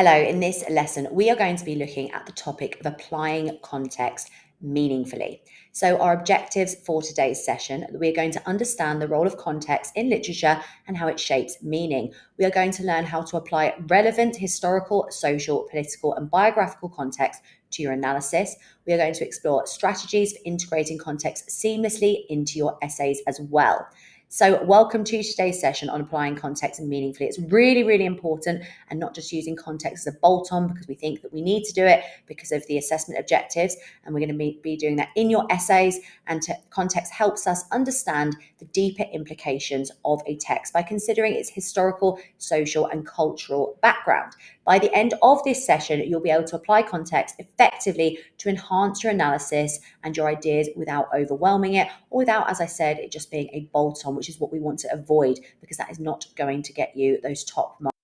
Hello, in this lesson, we are going to be looking at the topic of applying context meaningfully. So, our objectives for today's session, we are going to understand the role of context in literature and how it shapes meaning. We are going to learn how to apply relevant historical, social, political, and biographical context to your analysis. We are going to explore strategies for integrating context seamlessly into your essays as well. So, welcome to today's session on applying context meaningfully. It's really, really important, and not just using context as a bolt-on because we think that we need to do it because of the assessment objectives. And we're going to be doing that in your essays. And context helps us understand the deeper implications of a text by considering its historical, social, and cultural background. By the end of this session, you'll be able to apply context effectively to enhance your analysis and your ideas without overwhelming it, or without, as I said, it just being a bolt-on, which is what we want to avoid, because that is not going to get you those top marks,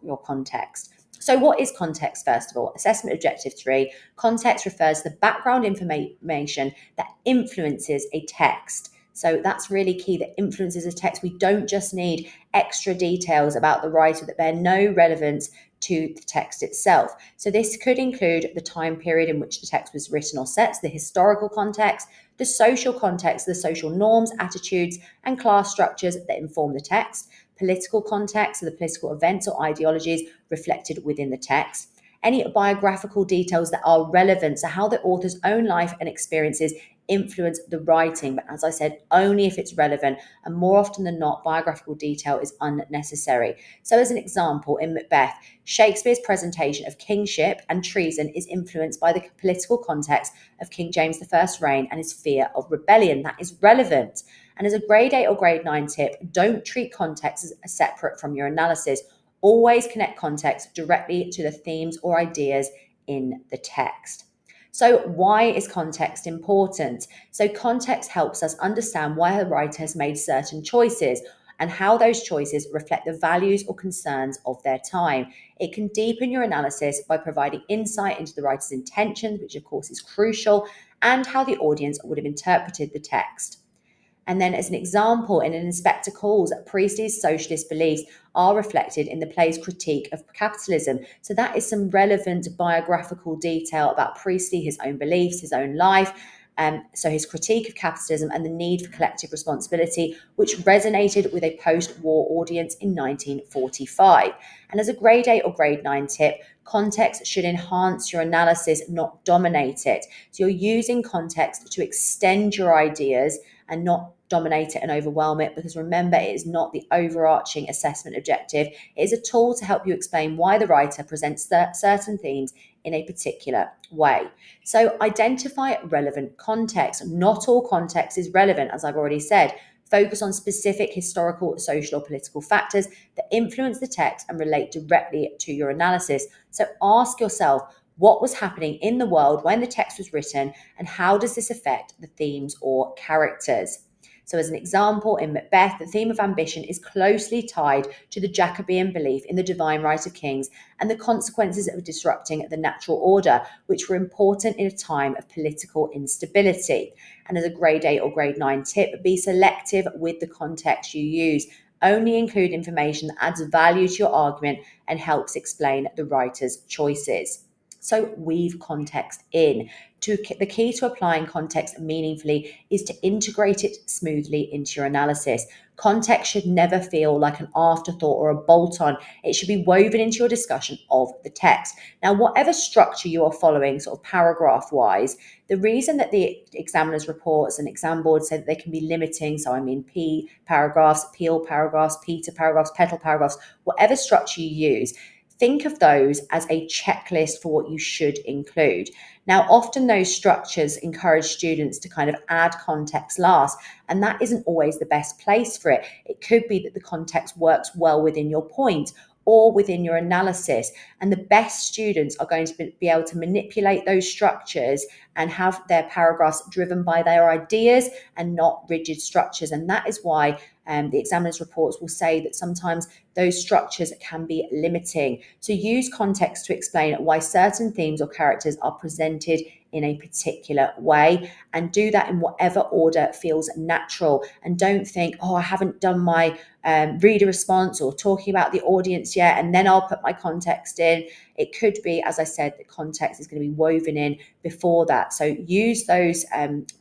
your context. So what is context, first of all? Assessment objective 3, context refers to the background information that influences a text. So that's really key, that influences a text. We don't just need extra details about the writer that bear no relevance to the text itself. So this could include the time period in which the text was written or set, the historical context, the social context, the social norms, attitudes, and class structures that inform the text, political context, so the political events or ideologies reflected within the text, any biographical details that are relevant, so how the author's own life and experiences influence the writing, but as I said, only if it's relevant, and more often than not, biographical detail is unnecessary. So as an example, in Macbeth, Shakespeare's presentation of kingship and treason is influenced by the political context of King James I's reign and his fear of rebellion. That is relevant. And as a grade 8 or grade 9 tip, don't treat context as separate from your analysis. Always connect context directly to the themes or ideas in the text. So why is context important? So context helps us understand why a writer has made certain choices and how those choices reflect the values or concerns of their time. It can deepen your analysis by providing insight into the writer's intentions, which of course is crucial, and how the audience would have interpreted the text. And then, as an example, in An Inspector Calls, Priestley's socialist beliefs are reflected in the play's critique of capitalism. So that is some relevant biographical detail about Priestley, his own beliefs, his own life. So his critique of capitalism and the need for collective responsibility, which resonated with a post-war audience in 1945. And as a grade 8 or grade 9 tip, context should enhance your analysis, not dominate it. So you're using context to extend your ideas and not dominate it and overwhelm it, because remember, it is not the overarching assessment objective. It is a tool to help you explain why the writer presents certain themes in a particular way. So identify relevant context. Not all context is relevant, as I've already said. Focus on specific historical, social, or political factors that influence the text and relate directly to your analysis. So ask yourself, what was happening in the world when the text was written, and how does this affect the themes or characters? So as an example, in Macbeth, the theme of ambition is closely tied to the Jacobean belief in the divine right of kings and the consequences of disrupting the natural order, which were important in a time of political instability. And as a grade 8 or grade 9 tip, be selective with the context you use. Only include information that adds value to your argument and helps explain the writer's choices. So weave context in. The key to applying context meaningfully is to integrate it smoothly into your analysis. Context should never feel like an afterthought or a bolt-on. It should be woven into your discussion of the text. Now, whatever structure you are following, sort of paragraph-wise, the reason that the examiner's reports and exam boards say that they can be limiting, so I mean P paragraphs, peel paragraphs, Peter paragraphs, petal paragraphs, whatever structure you use, think of those as a checklist for what you should include. Now, often those structures encourage students to kind of add context last, and that isn't always the best place for it. It could be that the context works well within your point or within your analysis, and the best students are going to be able to manipulate those structures and have their paragraphs driven by their ideas and not rigid structures. And that is why the examiner's reports will say that sometimes those structures can be limiting. So use context to explain why certain themes or characters are presented in a particular way, and do that in whatever order feels natural. And don't think, oh, I haven't done my reader response or talking about the audience yet, and then I'll put my context in. It could be, as I said, the context is going to be woven in before that. So use those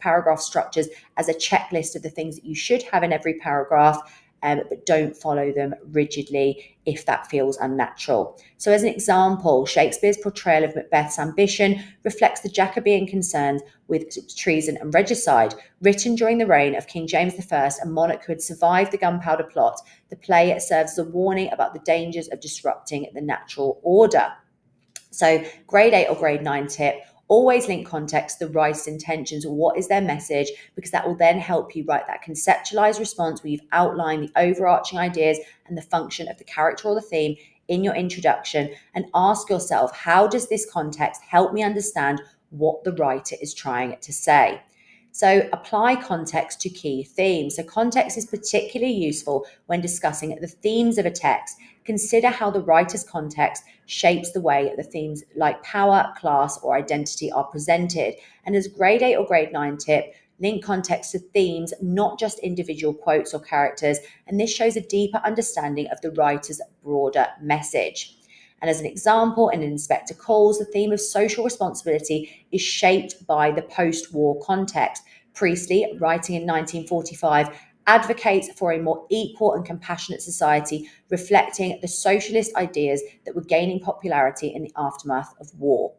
paragraph structures as a checklist of the things that you should have in every paragraph, but don't follow them rigidly if that feels unnatural. So as an example, Shakespeare's portrayal of Macbeth's ambition reflects the Jacobean concerns with treason and regicide. Written during the reign of King James I, a monarch who had survived the Gunpowder Plot, the play serves as a warning about the dangers of disrupting the natural order. So grade 8 or grade 9 tip, always link context to the writer's intentions, or what is their message, because that will then help you write that conceptualized response where you've outlined the overarching ideas and the function of the character or the theme in your introduction, and ask yourself, how does this context help me understand what the writer is trying to say? So apply context to key themes. So context is particularly useful when discussing the themes of a text. Consider how the writer's context shapes the way the themes like power, class, or identity are presented. And as grade 8 or grade 9 tip, link context to themes, not just individual quotes or characters. And this shows a deeper understanding of the writer's broader message. And as an example, in Inspector Calls, the theme of social responsibility is shaped by the post-war context. Priestley, writing in 1945, advocates for a more equal and compassionate society, reflecting the socialist ideas that were gaining popularity in the aftermath of war.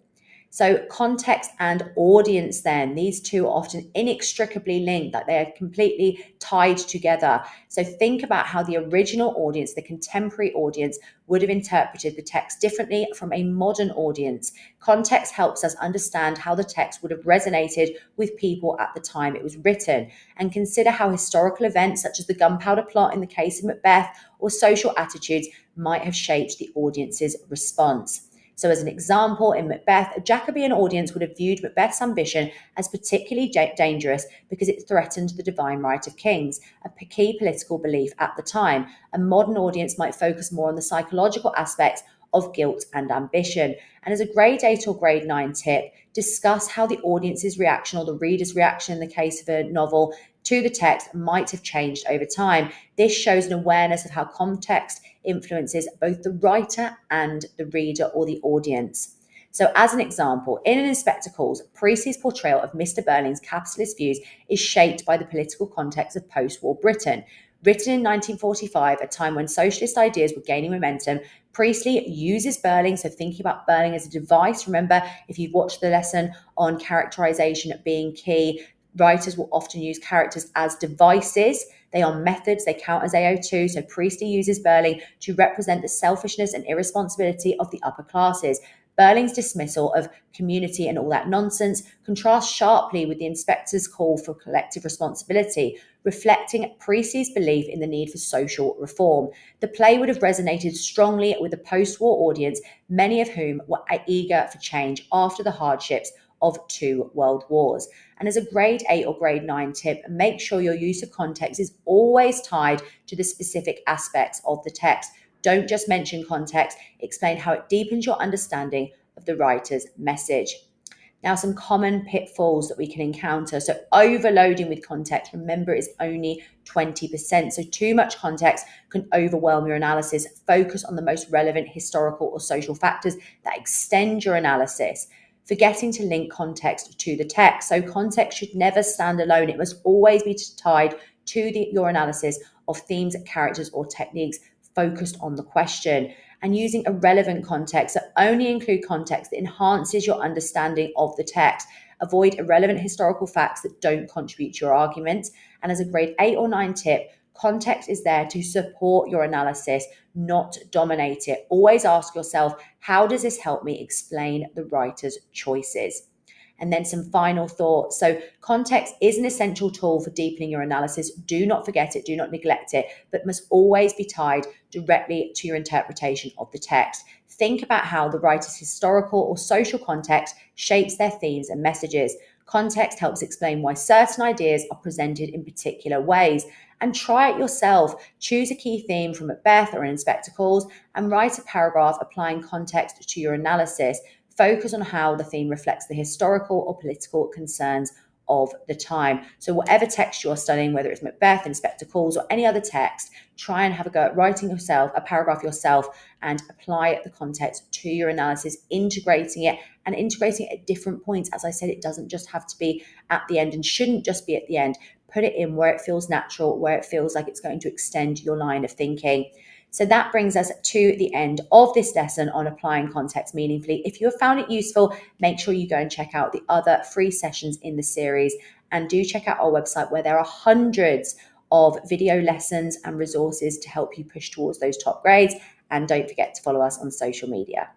So context and audience then, these two are often inextricably linked, that they are completely tied together. So think about how the original audience, the contemporary audience, would have interpreted the text differently from a modern audience. Context helps us understand how the text would have resonated with people at the time it was written, and consider how historical events such as the Gunpowder Plot in the case of Macbeth, or social attitudes might have shaped the audience's response. So as an example, in Macbeth, a Jacobean audience would have viewed Macbeth's ambition as particularly dangerous because it threatened the divine right of kings, a key political belief at the time. A modern audience might focus more on the psychological aspects of guilt and ambition. And as a grade 8 or grade 9 tip, discuss how the audience's reaction, or the reader's reaction in the case of a novel, to the text might have changed over time. This shows an awareness of how context influences both the writer and the reader or the audience. So as an example, in Inspector Calls, Priestley's portrayal of Mr. Burling's capitalist views is shaped by the political context of post-war Britain. Written in 1945, a time when socialist ideas were gaining momentum, Priestley uses Burling, so thinking about Burling as a device. Remember, if you've watched the lesson on characterization being key, writers will often use characters as devices. They are methods, they count as AO2. So Priestley uses Burling to represent the selfishness and irresponsibility of the upper classes. Burling's dismissal of community and all that nonsense contrasts sharply with the inspector's call for collective responsibility, reflecting Priestley's belief in the need for social reform. The play would have resonated strongly with a post-war audience, many of whom were eager for change after the hardships of 2 world wars. And as a grade 8 or grade 9 tip, make sure your use of context is always tied to the specific aspects of the text. Don't just mention context, explain how it deepens your understanding of the writer's message. Now, some common pitfalls that we can encounter. So overloading with context, remember, is only 20%. So too much context can overwhelm your analysis. Focus on the most relevant historical or social factors that extend your analysis. Forgetting to link context to the text. So context should never stand alone. It must always be tied to your analysis of themes, characters, or techniques focused on the question. And using a relevant context, so only include context that enhances your understanding of the text. Avoid irrelevant historical facts that don't contribute to your argument. And as a grade 8 or 9 tip, context is there to support your analysis, not dominate it. Always ask yourself, how does this help me explain the writer's choices? And then some final thoughts. So context is an essential tool for deepening your analysis. Do not forget it, do not neglect it, but must always be tied directly to your interpretation of the text. Think about how the writer's historical or social context shapes their themes and messages. Context helps explain why certain ideas are presented in particular ways. And try it yourself. Choose a key theme from Macbeth or an Inspector Calls and write a paragraph applying context to your analysis. Focus on how the theme reflects the historical or political concerns of the time. So whatever text you're studying, whether it's Macbeth, Inspector Calls, or any other text, try and have a go at writing yourself a paragraph yourself and apply the context to your analysis, integrating it at different points. As I said, it doesn't just have to be at the end and shouldn't just be at the end. Put it in where it feels natural, where it feels like it's going to extend your line of thinking. So that brings us to the end of this lesson on applying context meaningfully. If you have found it useful, make sure you go and check out the other free sessions in the series, and do check out our website where there are hundreds of video lessons and resources to help you push towards those top grades. And don't forget to follow us on social media.